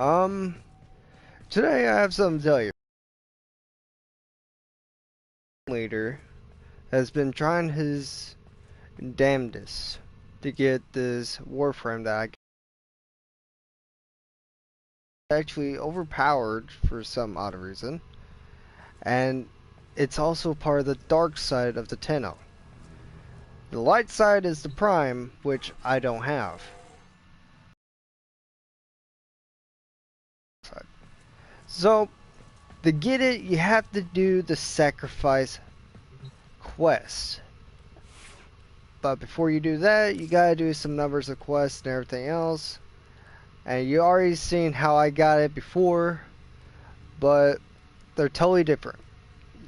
Um, Today I have something to tell you. Leader has been trying his damnedest to get this Warframe that I actually overpowered for some odd reason, and it's also part of the dark side of the Tenno. The light side is the Prime, which I don't have. So, to get it, you have to do the sacrifice quest. But before you do that, you gotta do some numbers of quests and everything else. And you already seen how I got it before, but they're totally different.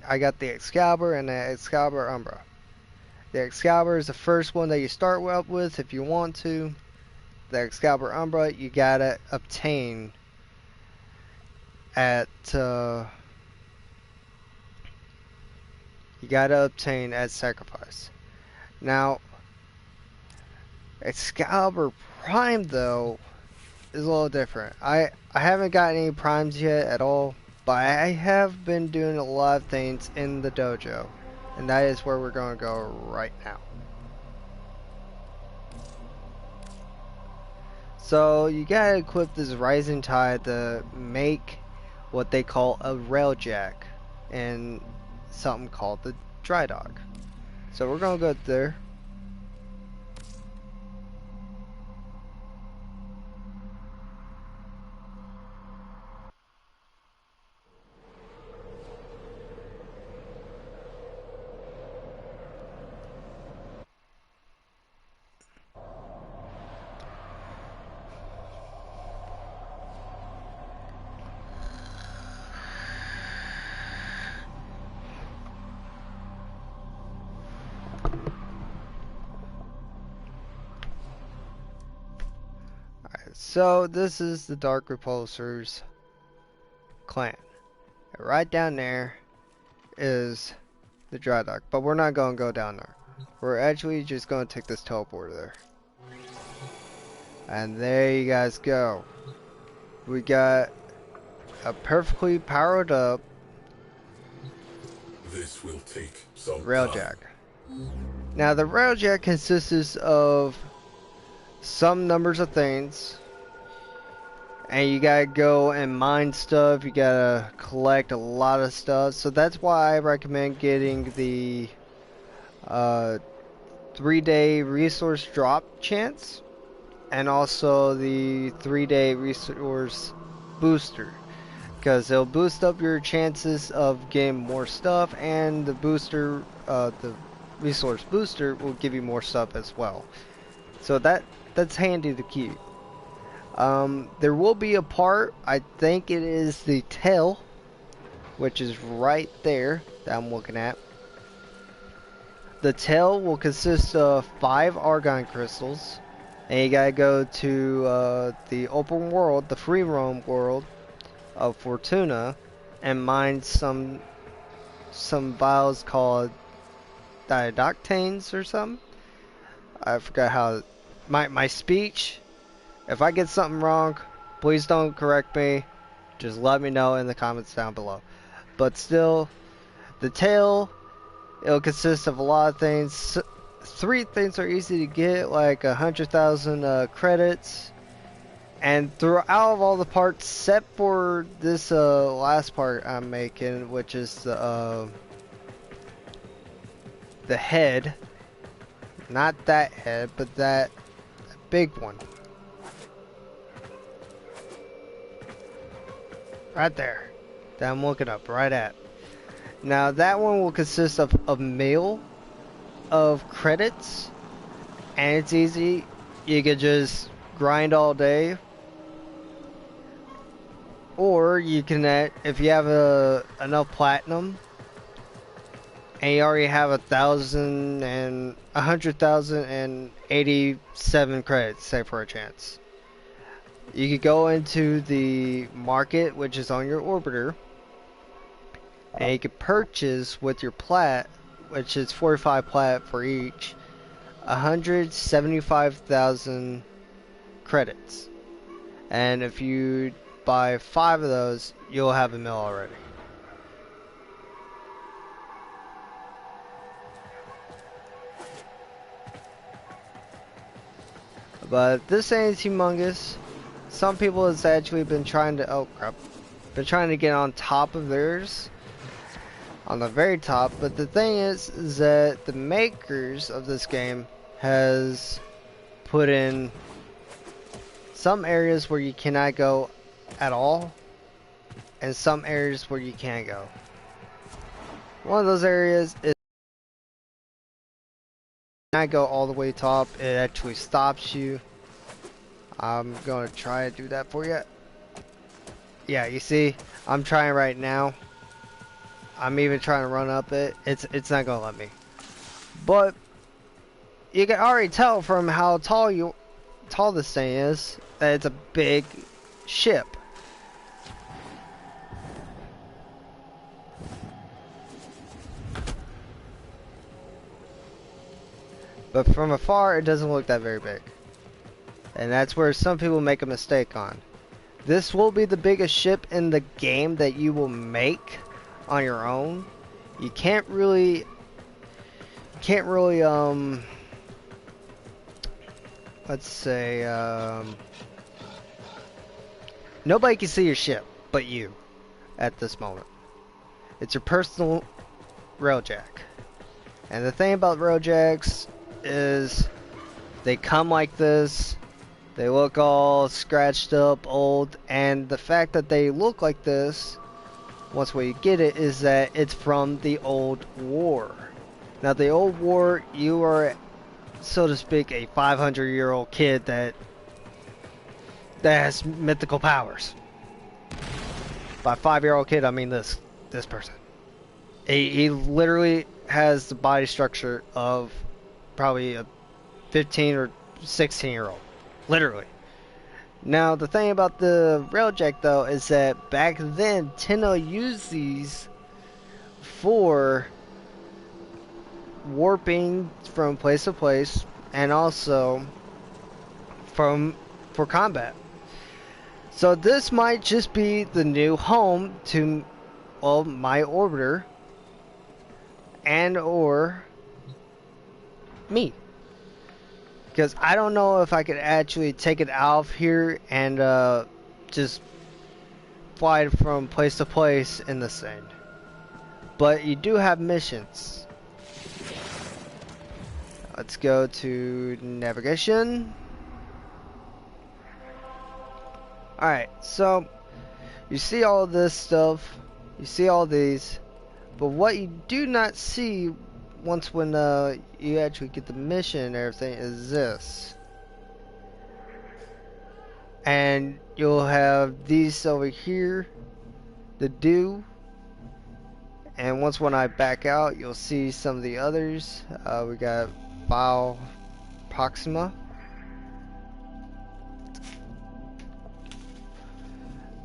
I got the Excalibur and the Excalibur Umbra. The Excalibur is the first one that you start up with if you want to. The Excalibur Umbra you gotta obtain at sacrifice. Now, Excalibur Prime though is a little different. I haven't gotten any primes yet at all, but I have been doing a lot of things in the dojo, and that is where we're going to go right now. So you gotta equip this Rising Tide to make what they call a railjack and something called the dry dock. So we're gonna go there. So this is the Dark Repulsors clan. Right down there is the dry dock, but we're not going to go down there. We're actually just going to take this teleporter there. And there you guys go. We got a perfectly powered up this will take some railjack. Now the railjack consists of some numbers of things, and you gotta go and mine stuff. You gotta collect a lot of stuff. So that's why I recommend getting the 3-day resource drop chance, and also the 3-day resource booster, because it'll boost up your chances of getting more stuff, and the booster, the resource booster, will give you more stuff as well. So that's handy to keep. There will be a part, I think it is the tail, which is right there that I'm looking at. The tail will consist of 5 argon crystals, and you gotta go to the open world, the free roam world of Fortuna, and mine some vials called diadoctanes or something. I forgot how my speech. If I get something wrong, please don't correct me. Just let me know in the comments down below. But still, the tail, it'll consist of a lot of things. 3 things are easy to get, like 100,000 credits. And throughout all the parts, except for this last part I'm making, which is the head. Not that head, but that big one. Right there. That I'm looking up, right at. Now that one will consist of a meal of credits, and it's easy. You could just grind all day, or you can, if you have enough platinum, and you already have 100,087 credits, say for a chance. You could go into the market, which is on your orbiter, and you could purchase with your plat, which is 45 plat for each, 175,000 credits. And if you by 5 of those, you'll have a mill already. But this ain't humongous. Some people has actually been trying to, oh crap, been trying to get on top of theirs, on the very top. But the thing is that the makers of this game has put in some areas where you cannot go at all, and some areas where you can go. One of those areas is not go all the way top. It actually stops you. I'm gonna try to do that for you. Yeah, you see, I'm trying right now. I'm even trying to run up it. It's not gonna let me. But you can already tell from how tall this thing is that it's a big ship. But from afar, it doesn't look that very big. And that's where some people make a mistake on. This will be the biggest ship in the game that you will make on your own. You can't really, let's say, nobody can see your ship but you at this moment. It's your personal railjack. And the thing about railjacks is they come like this. They look all scratched up, old, and the fact that they look like this, once we get it, is that it's from the old war. Now the old war, you are, so to speak, a 500-year-old kid that has mythical powers. By 5-year-old kid, I mean this person. He literally has the body structure of probably a 15 or 16-year-old. Literally. Now, the thing about the railjack, though, is that back then, Tenno used these for warping from place to place, and also for combat. So this might just be the new home to, well, my orbiter, and or me. Because I don't know if I could actually take it out of here and just fly it from place to place in this thing. But you do have missions. Let's go to navigation. Alright, so you see all this stuff. You see all these. But what you do not see once when you actually get the mission and everything is this. And you'll have these over here to do. And once when I back out, you'll see some of the others. We got File Proxima.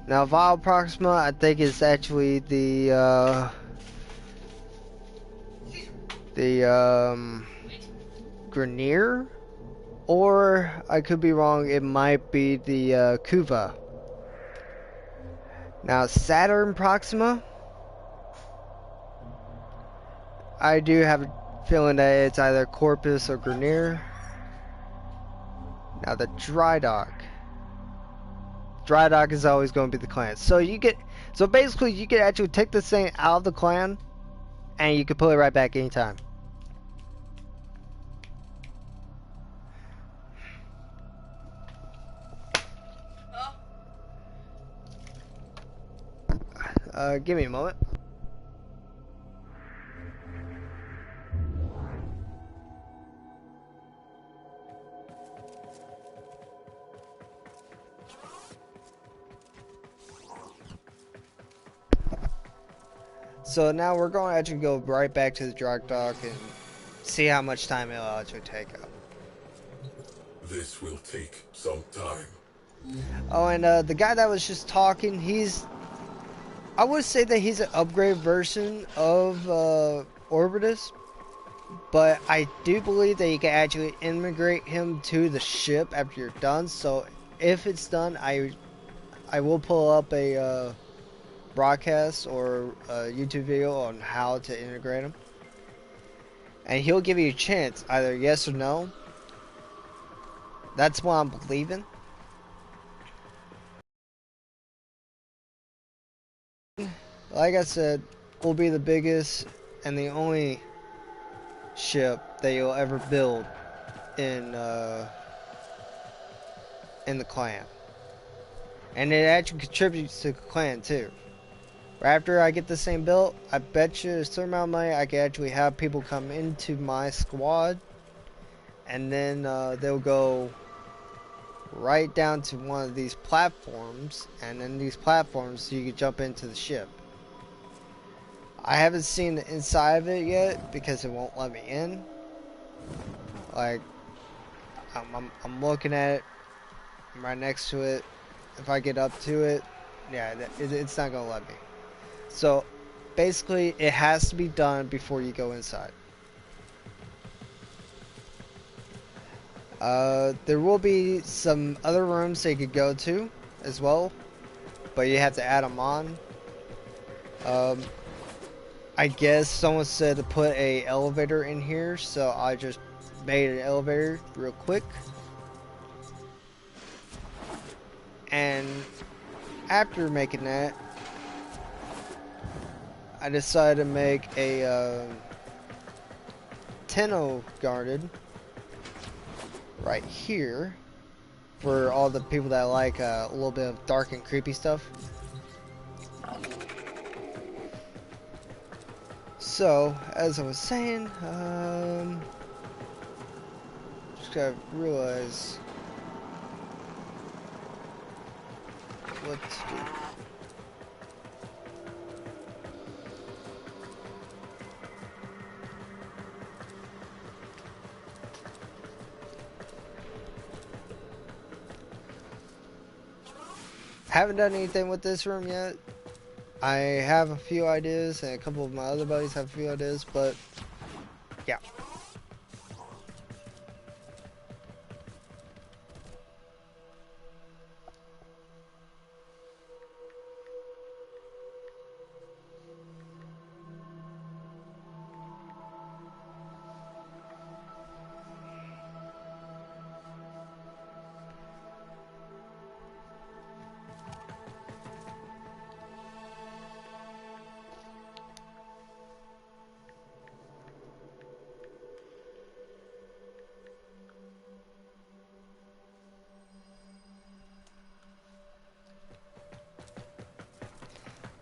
Now Vile Proxima, I think is actually the Grenier, or I could be wrong, it might be the Kuva. Now Saturn Proxima, I do have a feeling that it's either Corpus or Grenier. Now the Dry Dock is always going to be the clan. So basically you can actually take this thing out of the clan and you can put it right back anytime. Give me a moment. So now we're going to actually go right back to the dry dock and see how much time it'll actually take up. This will take some time. Oh, and the guy that was just talking, I would say that he's an upgraded version of Orbitus, but I do believe that you can actually integrate him to the ship after you're done. So if it's done, I will pull up a broadcast or a YouTube video on how to integrate them, and he'll give you a chance, either yes or no. That's what I'm believing. Like I said, will be the biggest and the only ship that you'll ever build in the clan, and it actually contributes to the clan too. After I get the same built, I bet you a certain amount of money I can actually have people come into my squad, and then they'll go right down to one of these platforms, and then these platforms you can jump into the ship. I haven't seen the inside of it yet because it won't let me in. Like, I'm looking at it, I'm right next to it. If I get up to it, yeah, it's not gonna let me. So basically it has to be done before you go inside. There will be some other rooms that you could go to as well, but you have to add them on. I guess someone said to put a elevator in here, so I just made an elevator real quick. And after making that, I decided to make a Tenno guarded right here for all the people that like a little bit of dark and creepy stuff. So, as I was saying, just gotta realize what to do. Haven't done anything with this room yet. I have a few ideas, and a couple of my other buddies have a few ideas, but yeah.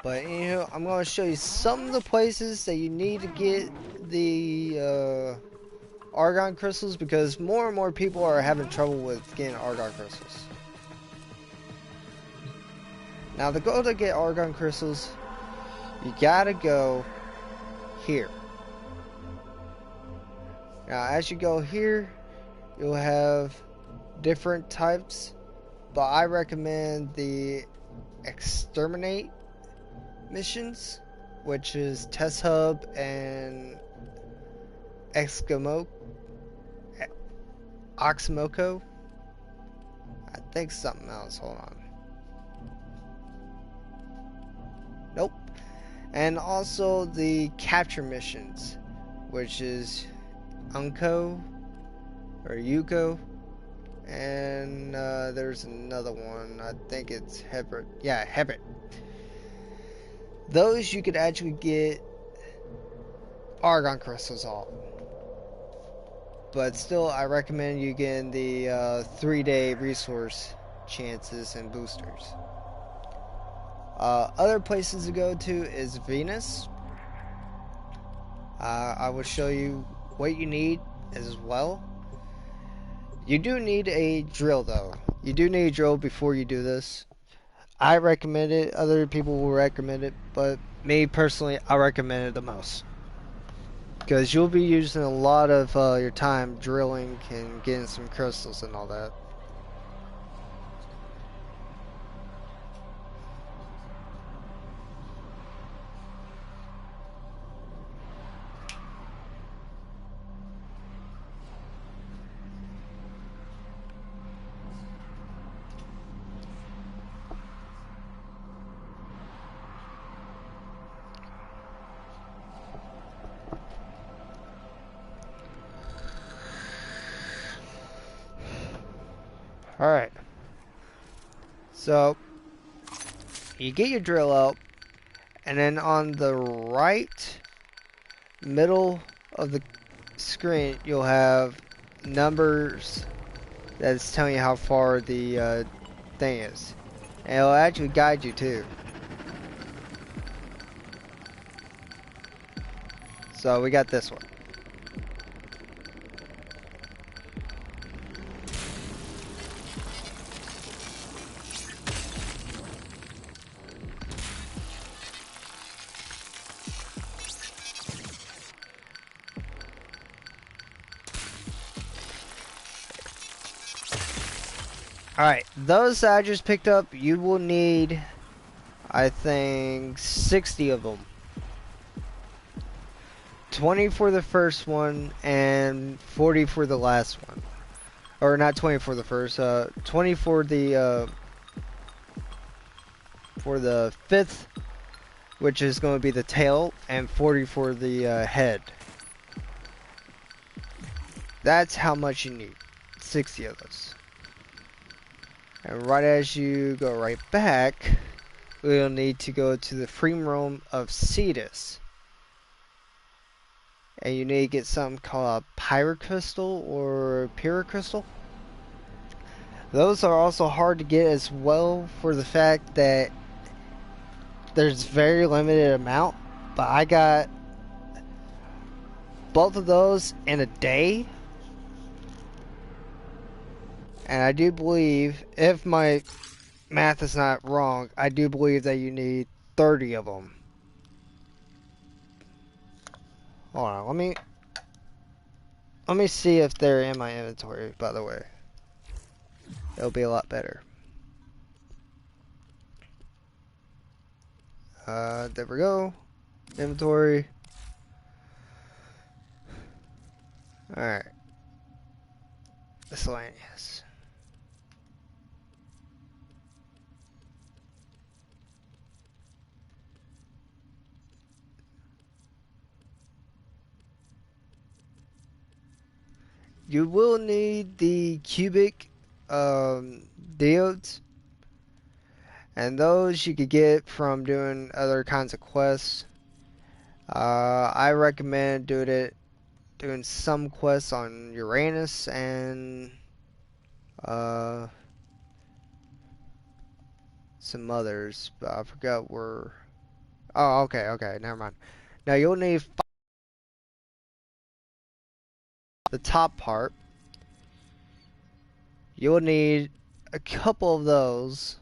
But anyhow, I'm going to show you some of the places that you need to get the argon crystals, because more and more people are having trouble with getting argon crystals. Now, to go to get argon crystals, you gotta go here. Now, as you go here, you'll have different types, but I recommend the exterminate missions, which is Test Hub and Oxmoco. I think something else. Hold on. Nope. And also the capture missions, which is Unco or Yuko, and there's another one. I think it's Hebert. Yeah, Hebert. Those you could actually get argon crystals off. But still, I recommend you getting the 3-day resource chances and boosters. Other places to go to is Venus. I will show you what you need as well. You do need a drill though. You do need a drill before you do this. I recommend it, other people will recommend it, but me personally, I recommend it the most. Because you'll be using a lot of your time drilling and getting some crystals and all that. So you get your drill out, and then on the right middle of the screen you'll have numbers that's telling you how far the thing is. And it'll actually guide you too. So we got this one. Alright, those I just picked up, you will need, I think, 60 of them. 20 for the first one, and 40 for the last one. Or not 20 for the first, 20 for the fifth, which is going to be the tail, and 40 for the head. That's how much you need. 60 of those. And right as you go right back, we'll need to go to the free roam of Cetus. And you need to get something called a pyrocrystal or pyrocrystal. Those are also hard to get as well for the fact that there's very limited amount. But I got both of those in a day. And I do believe, if my math is not wrong, I do believe that you need 30 of them. Hold on, let me see if they're in my inventory, by the way. It'll be a lot better. There we go. Inventory. Alright. Miscellaneous. You will need the cubic diodes, and those you could get from doing other kinds of quests. I recommend doing some quests on Uranus and some others, but I forgot where. Oh, okay, never mind. Now you'll need the top part. You'll need a couple of those,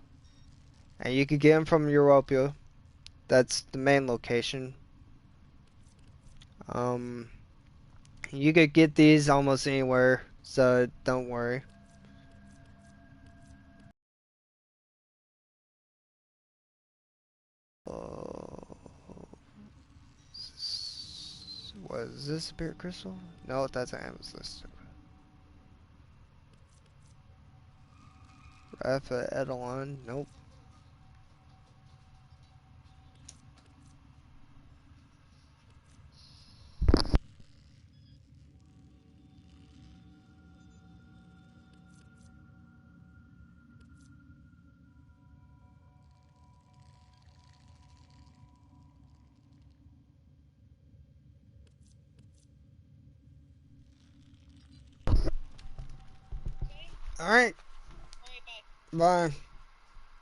and you can get them from Europia. That's the main location. You could get these almost anywhere, so don't worry. Was this a spirit crystal? No, that's an amethyst. Rapha Edelon, nope. Alright. Bye.